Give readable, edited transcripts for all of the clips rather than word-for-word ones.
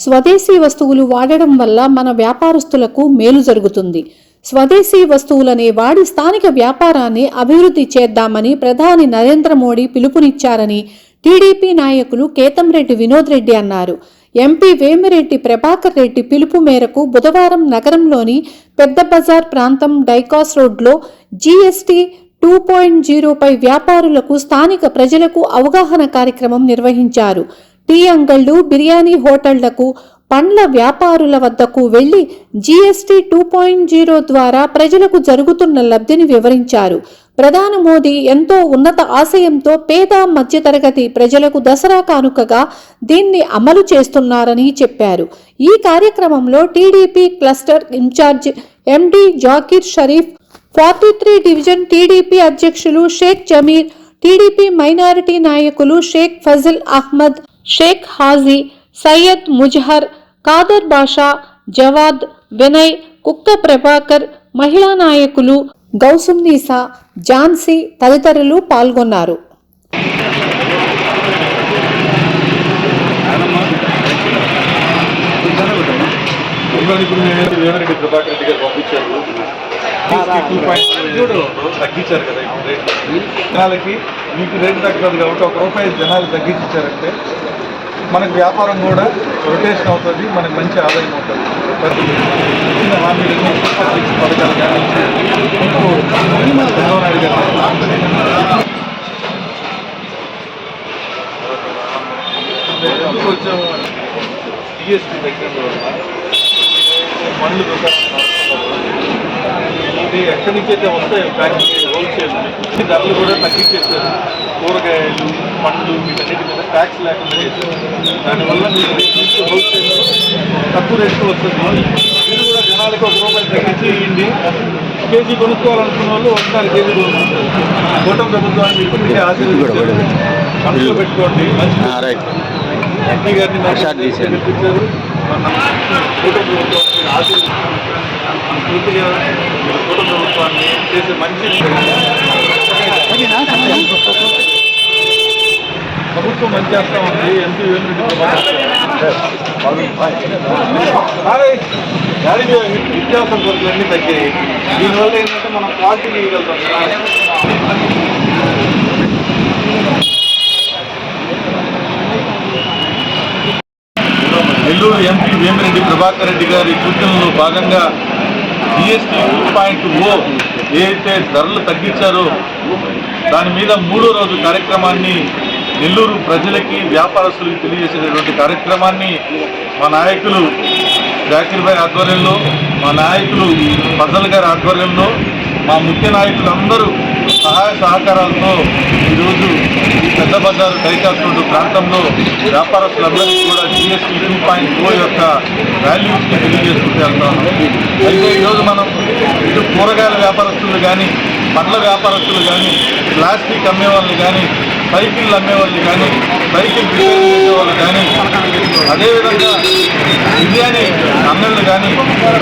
స్వదేశీ వస్తువులు వాడడం వల్ల మన వ్యాపారస్తులకు మేలు జరుగుతుంది. స్వదేశీ వస్తువులనే వాడి స్థానిక వ్యాపారాన్ని అభివృద్ధి చేద్దామని ప్రధాని నరేంద్ర మోడీ పిలుపునిచ్చారని టీడీపీ నాయకులు కేతంరెడ్డి వినోద్ రెడ్డి అన్నారు. ఎంపీ వేమిరెడ్డి ప్రభాకర్ రెడ్డి పిలుపు మేరకు బుధవారం నగరంలోని పెద్ద బజార్ ప్రాంతం డైకాస్ రోడ్లో జీఎస్టీ 2.0 పై వ్యాపారులకు స్థానిక ప్రజలకు అవగాహన కార్యక్రమం నిర్వహించారు. టీ అంగళ్లు, బిర్యానీ హోటళ్లకు, పండ్ల వ్యాపారుల వద్దకు వెళ్లి జీఎస్టీ 2.0 ద్వారా ప్రజలకు జరుగుతున్న లబ్ధిని వివరించారు. ప్రధాని మోదీ ఎంతో ఉన్నత ఆశయంతో పేద మధ్యతరగతి ప్రజలకు దసరా కానుకగా దీన్ని అమలు చేస్తున్నారని చెప్పారు. ఈ కార్యక్రమంలో టీడీపీ క్లస్టర్ ఇన్ఛార్జ్ ఎండి జాకీర్ షరీఫ్, 43 డివిజన్ టీడీపీ అధ్యక్షులు షేక్ జమీర్, టీడీపీ మైనారిటీ నాయకులు షేక్ ఫజిల్ అహ్మద్, షేక్ హాజీ, సయ్యద్ ముజహర్, కాదర్ బాషా, జవాద్, వినయ్, కుక్క ప్రభాకర్, మహిళా నాయకులు గౌసున్నీసా, ఝాన్సీ తదితరులు పాల్గొన్నారు. తగ్గించారు కదా జనాలకి, మీకు రేటు తగ్గదు కాబట్టి ₹1 జనాలు తగ్గించారంటే మనకు వ్యాపారం కూడా రొటేషన్ అవుతుంది, మనకు మంచి ఆదాయం అవుతుంది. ఇచ్చిన హామీలు పథకాలు కానీ చంద్రబాబు నాయుడు గారు వచ్చాము. జిఎస్టీ తగ్గిన పండ్లు ఇది ఎక్కడి నుంచి అయితే వస్తాయి ఫ్యాక్టరీ హోల్సేల్ ధరలు కూడా తగ్గించేసారు. కూరగాయలు, పండ్లు వీటన్నిటి మీద ట్యాక్స్ లేకుండా చేశారు. దానివల్ల మీకు హోల్సేల్ తక్కువ రేటుతో వస్తుంది. మీరు కూడా జనాలకు ₹1 తగ్గించి ఇవ్వండి. కేజీ కొనుక్కోవాలనుకున్న వాళ్ళు ఒకసారి కేజీ కొనుక్కుంటారు. కూటమి ప్రభుత్వాన్ని మీకు ఆశీర్వదించారు. మనసులో పెట్టుకోండి. ఎంపీ గారిని గెలిపించారు. కూటమి ప్రభుత్వాన్ని ఆశీర్వదించారు. పూర్తిగా కూటమి ప్రభుత్వాన్ని చేసే మంచి ప్రభుత్వం మంచి చేస్తా ఉంది. ఎంపీ వేమిరెడ్డి నిత్యావసర సరుకులన్నీ తగ్గాయి. దీనివల్ల ఏంటంటే మనం క్వాలిటీ ఇవ్వగలుగుతాం. నెల్లూరు ఎంపీ వేమిరెడ్డి ప్రభాకర్ రెడ్డి గారి సూచనలో భాగంగా జీఎస్టీ 2.0 ఏదైతే ధరలు తగ్గించారో దాని మీద 3వ రోజు కార్యక్రమాన్ని నెల్లూరు ప్రజలకి, వ్యాపారస్తులకి తెలియజేసేటటువంటి కార్యక్రమాన్ని మా నాయకులు జాకీర్ భాయ్ ఆధ్వర్యంలో, మా నాయకులు ఫజల్ గారి ఆధ్వర్యంలో, మా ముఖ్య నాయకులు అందరూ సహాయ సహకారాలతో ఈరోజు ఈ పెద్ద బజారు డైకాస్ రోడ్డు ప్రాంతంలో వ్యాపారస్తులందరికీ కూడా జీఎస్టీ 2.0 యొక్క వాల్యూస్ని తెలియజేసుకుంటూ వెళ్తాము. అయితే ఈరోజు మనం ఇటు కూరగాయల వ్యాపారస్తులు కానీ, పండ్ల వ్యాపారస్తులు కానీ, ప్లాస్టిక్ అమ్మేవాళ్ళు కానీ, సైకిళ్ళు అమ్మేవాళ్ళు కానీ, సైకిల్ రిపేర్ చేసేవాళ్ళు కానీ, అదేవిధంగా బిర్యానీ అంగళ్ళు కానీ,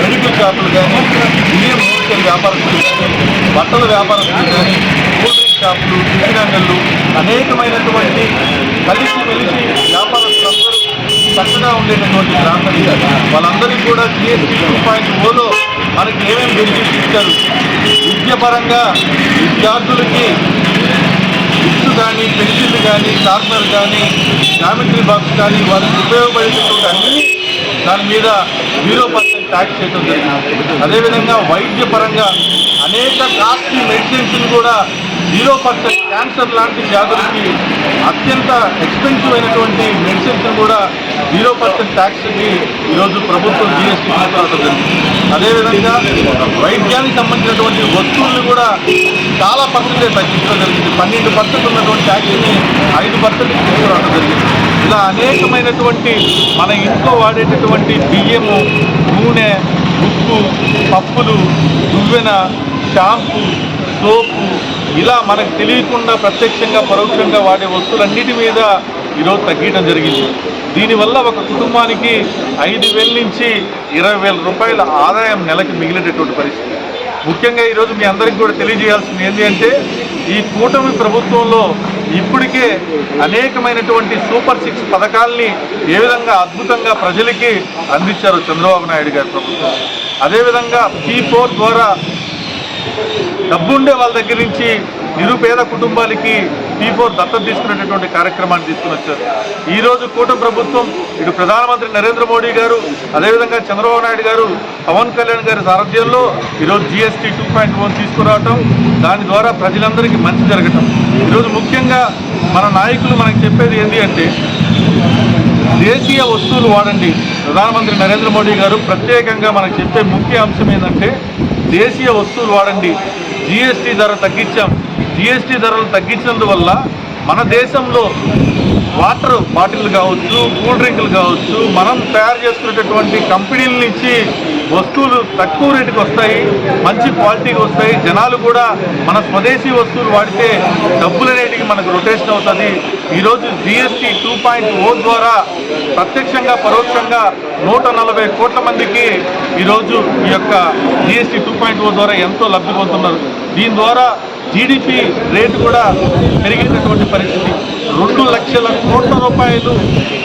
మెడికల్ షాపులు కానీ, బియ్యం హోల్సేల్ వ్యాపారస్తులు కానీ, బట్టల వ్యాపారస్తులు కానీ, కూల్ డ్రింక్ షాపులు, టిఫిన్ అంగళ్ళు, అనేకమైనటువంటి కలిసి మెలిసి వ్యాపారస్తులందరూ చక్కగా ఉండేటటువంటి ప్రాంతం. వాళ్ళందరికీ కూడా జీఎస్టీ 2.0లో మనకి ఏమేమి బెనిఫిట్స్ ఇచ్చారు. విద్యాపరంగా విద్యార్థులకి బుక్స్ కానీ, పెన్సిళ్ళు కానీ, షార్ప్నర్ కానీ, జామెట్రీ బాక్స్ కానీ వారికి ఉపయోగపడేటటువంటి అన్ని దాని మీద 0% ట్యాక్స్ చేయడం జరిగింది. అదేవిధంగా వైద్యపరంగా అనేక కాస్ట్లీ మెడిసిన్స్ కూడా 0% క్యాన్సర్ లాంటి వ్యాధులకి అత్యంత ఎక్స్పెన్సివ్ అయినటువంటి మెడిసిన్స్ కూడా 0% ట్యాక్స్కి ఈరోజు ప్రభుత్వం జీఎస్టీ తీసుకురావడం జరిగింది. అదేవిధంగా వైద్యానికి సంబంధించినటువంటి వస్తువులను కూడా చాలా పర్సెంటేజ్ తగ్గించడం జరిగింది. 12% ఉన్నటువంటి ట్యాక్స్ని 5% తీసుకురావడం జరిగింది. ఇలా అనేకమైనటువంటి మన ఇంట్లో వాడేటటువంటి బియ్యము, నూనె, ఉప్పు, పప్పులు, దువ్వెన, షాంపూ, సోపు, ఇలా మనకు తెలియకుండా ప్రత్యక్షంగా పరోక్షంగా వాడే వస్తువులన్నిటి మీద ఈరోజు తగ్గించడం జరిగింది. దీనివల్ల ఒక కుటుంబానికి 5,000 నుంచి 20,000 రూపాయల ఆదాయం నెలకి మిగిలేటటువంటి పరిస్థితి. ముఖ్యంగా ఈరోజు మీ అందరికీ కూడా తెలియజేయాల్సింది ఏంటి అంటే ఈ కూటమి ప్రభుత్వంలో ఇప్పటికే అనేకమైనటువంటి సూపర్ 6 పథకాల్ని ఏ విధంగా అద్భుతంగా ప్రజలకి అందించారు చంద్రబాబు నాయుడు గారి ప్రభుత్వం. అదేవిధంగా P4 ద్వారా డబ్బుండే వాళ్ళ దగ్గర నుంచి నిరుపేద కుటుంబాలకి P4 దత్తత తీసుకునేటటువంటి కార్యక్రమాన్ని తీసుకుని వచ్చారు. ఈరోజు కూటమి ప్రభుత్వం ఇటు ప్రధానమంత్రి నరేంద్ర మోడీ గారు, అదేవిధంగా చంద్రబాబు నాయుడు గారు, పవన్ కళ్యాణ్ గారి సారథ్యంలో ఈరోజు GST 2.1 తీసుకురావటం, దాని ద్వారా ప్రజలందరికీ మంచి జరగటం. ఈరోజు ముఖ్యంగా మన నాయకులు మనకు చెప్పేది ఏంటి అంటే దేశీయ వస్తువులు వాడండి. ప్రధానమంత్రి నరేంద్ర మోడీ గారు ప్రత్యేకంగా మనకు చెప్పే ముఖ్య అంశం ఏంటంటే దేశీయ వస్తువులు వాడండి. GST ధర తగ్గించాం. GST ధరలు తగ్గించినందువల్ల మన దేశంలో వాటర్ బాటిల్ కావచ్చు, కూల్ డ్రింకులు కావచ్చు, మనం తయారు చేసుకునేటటువంటి కంపెనీల నుంచి వస్తువులు తక్కువ రేటుకి వస్తాయి, మంచి క్వాలిటీకి వస్తాయి. జనాలు కూడా మన స్వదేశీ వస్తువులు వాడితే డబ్బుల రేటుకి మనకు రొటేషన్ అవుతుంది. ఈరోజు GST 2.0 ద్వారా ప్రత్యక్షంగా పరోక్షంగా 140 కోట్ల మందికి ఈరోజు ఈ యొక్క GST 2.0 ద్వారా ఎంతో లబ్ధి పొందుతున్నారు. దీని ద్వారా GDP రేటు కూడా పెరిగినటువంటి పరిస్థితి. 2 లక్షల కోట్ల రూపాయలు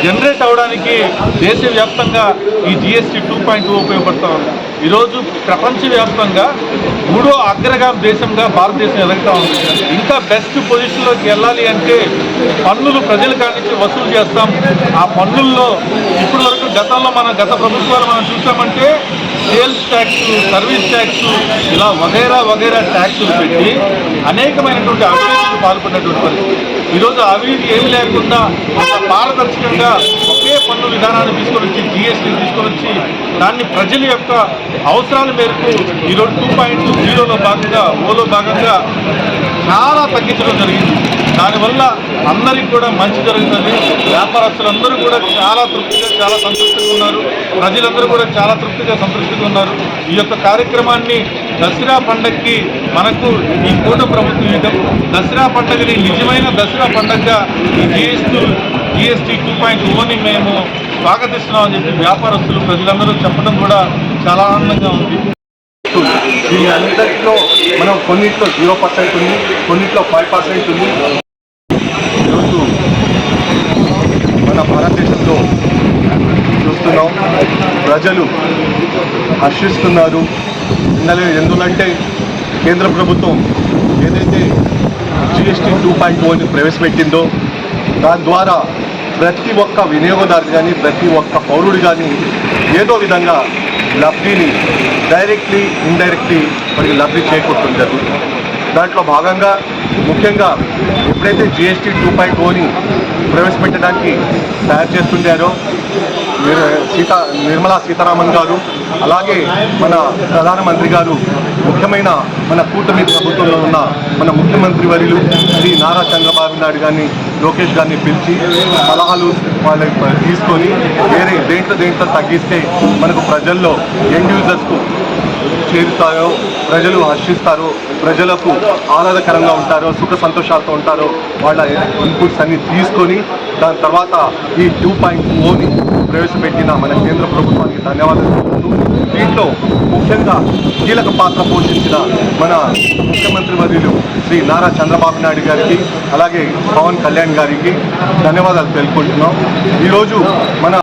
జనరేట్ అవడానికి దేశవ్యాప్తంగా ఈ GST 2.0 ఉపయోగపడుతూ ఉంది. ఈరోజు ప్రపంచవ్యాప్తంగా 3వ అగ్రగామి దేశంగా భారతదేశం ఎదుగుతూ ఉంది. ఇంకా బెస్ట్ పొజిషన్లోకి వెళ్ళాలి అంటే పన్నులు ప్రజల కాడి నుంచి వసూలు చేస్తాం. ఆ పన్నుల్లో ఇప్పటి వరకు గత ప్రభుత్వాలు మనం చూసామంటే సేల్స్ ట్యాక్స్, సర్వీస్ ట్యాక్స్, ఇలా వగైరా ట్యాక్సులు పెట్టి అనేకమైనటువంటి అవినీతికి పాల్పడినటువంటి పరిస్థితి. ఈరోజు అవినీతి ఏమి లేకుండా ఒక పారదర్శకంగా ఒకే పన్ను విధానాన్ని తీసుకొని వచ్చి GST తీసుకొని వచ్చి దాన్ని ప్రజల యొక్క అవసరాల మేరకు ఈరోజు 2.0లో భాగంగా ఓలో భాగంగా చాలా తగ్గించడం జరిగింది. దానివల్ల అందరికీ కూడా మంచి జరుగుతుంది. వ్యాపారస్తులందరూ కూడా చాలా తృప్తిగా, చాలా సంతృప్తిగా ఉన్నారు. ప్రజలందరూ కూడా చాలా తృప్తిగా, సంతృప్తిగా ఉన్నారు. ఈ యొక్క కార్యక్రమాన్ని దసరా పండగకి మనకు ఈ కూటమి ప్రభుత్వం ఇవ్వడం, దసరా పండగని నిజమైన దసరా పండగగా ఈ GST 2.0ని మేము స్వాగతిస్తున్నామని చెప్పి వ్యాపారస్తులు, ప్రజలందరూ చెప్పడం కూడా చాలా ఆనందంగా ఉంది. దీని అందరిలో మనం కొన్నిట్లో 0% ఉంది, కొన్నిట్లో 5% ఉంది. ఈరోజు మన భారతదేశంలో చూస్తున్నాం, ప్రజలు హర్షిస్తున్నారు. ఎందుకంటే కేంద్ర ప్రభుత్వం ఏదైతే GST 2.0ని ప్రవేశపెట్టిందో దాని ద్వారా ప్రతి ఒక్క వినియోగదారు కానీ, ప్రతి ఒక్క పౌరుడు కానీ ఏదో విధంగా లబ్ధిని డైరెక్ట్లీ ఇండైరెక్ట్లీ మనకి లబ్ధి చేకూరుతుంది జరుగుతుంది. దాంట్లో భాగంగా ముఖ్యంగా ఎప్పుడైతే GST 2.0ని ప్రవేశపెట్టడానికి తయారు చేస్తుంటారో నిర్మలా సీతారామన్ గారు, అలాగే మన ప్రధానమంత్రి గారు, ముఖ్యమైన మన కూటమి ప్రభుత్వంలో ఉన్న మన ముఖ్యమంత్రి వర్యులు శ్రీ నారా చంద్రబాబు నాయుడు గారిని, లోకేష్ గారిని పిలిచి సలహాలు వాళ్ళకి తీసుకొని వేరే దేంట్లో తగ్గిస్తే మనకు ప్రజల్లో ఎండ్ యూజర్స్కు చేరుతారో, ప్రజలు హర్షిస్తారో, ప్రజలకు ఆహ్లాదకరంగా ఉంటారో, సుఖ సంతోషాలతో ఉంటారో, వాళ్ళ ఇన్పుట్స్ అన్ని తీసుకొని దాని తర్వాత ఈ 2.0ని ప్రవేశపెట్టిన మన కేంద్ర ప్రభుత్వానికి ధన్యవాదాలు తెలుపుతూ, దీంట్లో ముఖ్యంగా కీలక పాత్ర పోషించిన మన ముఖ్యమంత్రి వర్యులు శ్రీ నారా చంద్రబాబు నాయుడు గారికి, అలాగే పవన్ కళ్యాణ్ గారికి ధన్యవాదాలు తెలుపుకుంటున్నాం. ఈరోజు మన